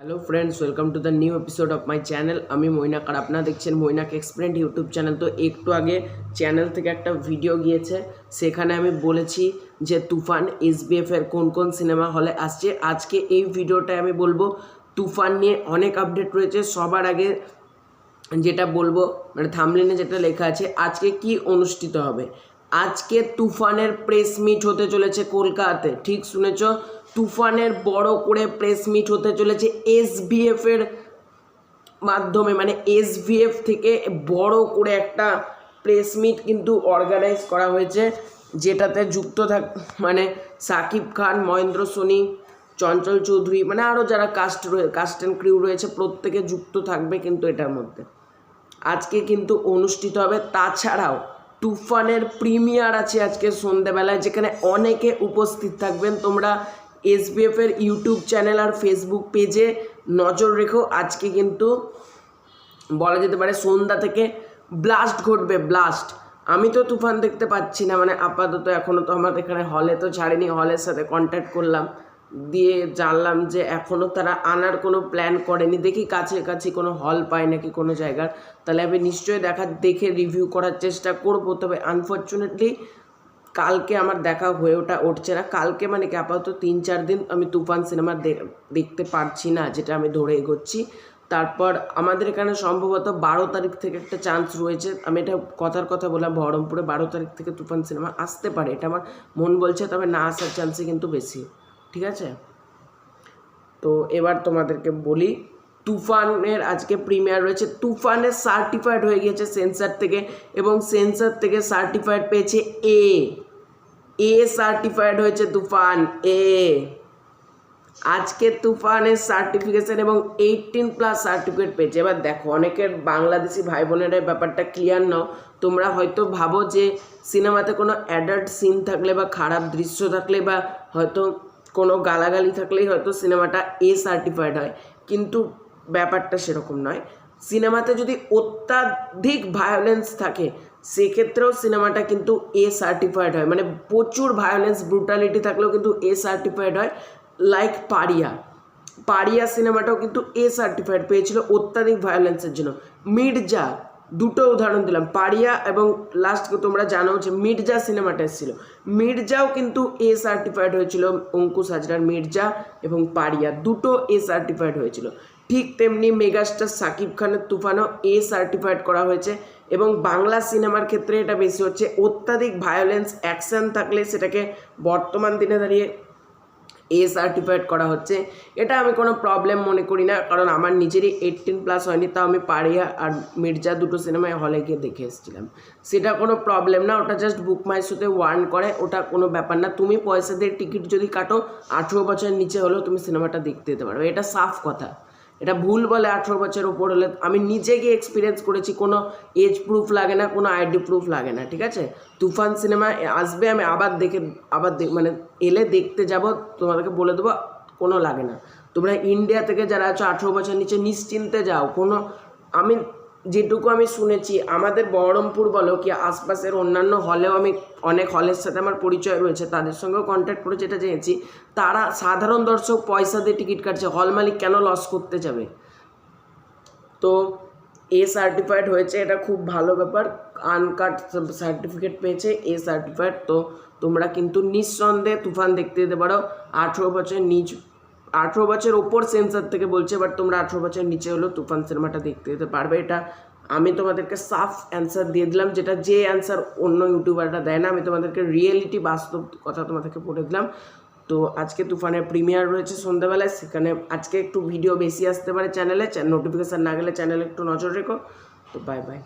Hello friends, welcome to the new episode of my channel. আমি মৈনাক আর আপনারা দেখছেন Mainak explained YouTube channel. তো একটু আগে চ্যানেল থেকে একটা ভিডিও গিয়েছে, সেখানে আমি বলেছি যে তুফান এসবিএফ এর কোন কোন সিনেমা হলে আসছে। আজকে এই ভিডিওটায় আমি বলবো তুফান নিয়ে অনেক আপডেট রয়েছে। সবার আগে যেটা বলবো, মানে থাম্বনেলে যেটা লেখা আছে, আজকে কি অনুষ্ঠিত হবে। আজকে তুফানের প্রেস মিট হতে চলেছে কলকাতাতে। ঠিক শুনেছ, তুফানের বড় করে প্রেস মিট হতে চলেছে এসবিএফ এর মাধ্যমে, মানে এসবিএফ থেকে বড় করে একটা প্রেস মিট কিন্তু অর্গানাইজ করা হয়েছে, যেটাতে যুক্ত মানে সাকিব খান, মহেন্দ্র সোনি, চঞ্চল চৌধুরী, মানে আরও যারা কাস্ট অ্যান্ড ক্রিউ রয়েছে প্রত্যেকে যুক্ত থাকবে কিন্তু এটার মধ্যে। আজকে কিন্তু অনুষ্ঠিত হবে। তাছাড়াও তুফানের প্রিমিয়ার আছে আজকে সন্ধ্যেবেলায়, যেখানে অনেকে উপস্থিত থাকবেন। তোমরা এসবিএফ এর ইউটিউব চ্যানেল আর ফেসবুক পেজে নজর রেখো। আজকে কিন্তু বলা যেতে পারে সন্ধ্যা থেকে ব্লাস্ট ঘটবে, ব্লাস্ট। আমি তো তুফান দেখতে পাচ্ছি না, মানে আপাতত এখনও তো আমার এখানে হলে তো ছাড়েনি। হলের সাথে কন্ট্যাক্ট করলাম, দিয়ে জানলাম যে এখনও তারা আনার কোনো প্ল্যান করেনি। দেখি কাছাকাছি কোনো হল পায় নাকি কোনো জায়গার, তাহলে আমি নিশ্চয়ই দেখে রিভিউ করার চেষ্টা করবো। তবে আনফর্চুনেটলি কালকে আমার দেখা হয়ে উঠছে না। কালকে মানে কি আপাতত 3-4 দিন আমি তুফান সিনেমা দেখতে পারছি না, যেটা আমি ধরে এগোচ্ছি। তারপর আমাদের এখানে সম্ভবত 12 তারিখ থেকে একটা চান্স রয়েছে। আমি এটা কথা বললাম, বহরমপুরে 12 তারিখ থেকে তুফান সিনেমা আসতে পারে, এটা আমার মন বলছে। তবে না আসার চান্সই কিন্তু বেশি। ঠিক আছে, তো এবার তোমাদেরকে বলি, তুফানের আজকে প্রিমিয়ার রয়েছে। তুফানের সার্টিফাইড হয়ে গিয়েছে সেন্সার থেকে, এবং সেন্সার থেকে সার্টিফাইড পেয়েছে এ সার্টিফাইড হয়েছে তুফান এ। আজকে তুফানের সার্টিফিকেশন এবং 18+ সার্টিফিকেট পেয়েছে। এবার দেখো, অনেকের বাংলাদেশি ভাই বোনেরা ব্যাপারটা ক্লিয়ার নাও। তোমরা হয়তো ভাবো যে সিনেমাতে কোনো অ্যাডাল্ট সিন থাকলে বা খারাপ দৃশ্য থাকলে বা হয়তো কোনো গালাগালি থাকলেই হয়তো সিনেমাটা এ সার্টিফাইড হয়, কিন্তু ব্যাপারটা সেরকম নয়। সিনেমাতে যদি অত্যাধিক ভায়োলেন্স থাকে সেক্ষেত্রেও সিনেমাটা কিন্তু এ সার্টিফাইড হয়, মানে প্রচুর ভায়োলেন্স ব্রুটালিটি থাকলেও কিন্তু এ সার্টিফাইড হয়। লাইক পারিয়া সিনেমাটাও কিন্তু এ সার্টিফাইড পেয়েছিল অত্যাধিক ভায়োলেন্সের জন্য। মির্জা, দুটো উদাহরণ দিলাম, পারিয়া এবং লাস্ট তোমরা জানো যে মির্জা সিনেমাটা এসেছিল, মির্জাও কিন্তু এ সার্টিফাইড হয়েছিল। অঙ্কুশ হাজরার মির্জা এবং পারিয়া দুটো এ সার্টিফাইড হয়েছিল। ঠিক তেমনি মেগাস্টার সাকিব খানের তুফানও এ সার্টিফাইড করা হয়েছে। এবং বাংলা সিনেমার ক্ষেত্রে এটা বেশি হচ্ছে, অত্যাধিক ভায়োলেন্স অ্যাকশান থাকলে সেটাকে বর্তমান দিনে দাঁড়িয়ে এ সার্টিফাইড করা হচ্ছে। এটা আমি কোনো প্রবলেম মনে করি না, কারণ আমার নিজেরই 18+ হয়নি, তাও আমি পারিয়া আর মির্জা দুটো সিনেমায় হলে গিয়ে দেখে এসেছিলাম। সেটা কোনো প্রবলেম না, ওটা জাস্ট বুক মাই শোতে ওয়ার্ন করে, ওটা কোনো ব্যাপার না। তুমি পয়সা দিয়ে টিকিট যদি কাটো 18 বছরের নিচে হলেও তুমি সিনেমাটা দেখতে যেতে পারবে, এটা সাফ কথা। এটা ভুল বলে 18 বছরের ওপর হলে, আমি নিজে গিয়ে এক্সপিরিয়েন্স করেছি, কোনো এজ প্রুফ লাগে না, কোনো আইডি প্রুফ লাগে না। ঠিক আছে, তুফান সিনেমা আসবে, আমি আবার মানে এলে দেখতে যাব, তোমাদেরকে বলে দেবো, কোনো লাগে না। তোমরা ইন্ডিয়া থেকে যারা আছো 18 বছর নিচে নিশ্চিন্তে যাও। কোনো আমি যেটুকু আমি শুনেছি, আমাদের বহরমপুর বলো কি আশপাশের অন্যান্য হলেও, আমি অনেক হলের সাথে আমার পরিচয় রয়েছে, তাদের সঙ্গেও কন্ট্যাক্ট করে যেটা জেনেছি, তারা সাধারণ দর্শক পয়সা দিয়ে টিকিট কাটছে, হল মালিক কেন লস করতে যাবে। তো এ সার্টিফাইড হয়েছে, এটা খুব ভালো ব্যাপার। আনকাট সার্টিফিকেট পেয়েছে, এ সার্টিফাইড। তো তোমরা কিন্তু নিঃসন্দেহে তুফান দেখতে যেতে পারো। 18 বছর ওপর সেন্সার থেকে বলছে, বাট তোমরা 18 বছরের নিচে হলেও তুফান সিনেমাটা দেখতে যেতে পারবে। এটা আমি তোমাদেরকে সাফ অ্যান্সার দিয়ে দিলাম, যেটা যে অ্যান্সার অন্য ইউটিউবাররা দেয় না। আমি তোমাদেরকে রিয়েলিটি, বাস্তব কথা তোমাদেরকে বলে দিলাম। তো আজকে তুফানের প্রিমিয়ার রয়েছে সন্ধ্যাবেলায়, সেখানে আজকে একটু ভিডিও বেশি আসতে পারে চ্যানেলে। নোটিফিকেশান না গেলে চ্যানেলে একটু নজর রেখো। তো বাই বাই।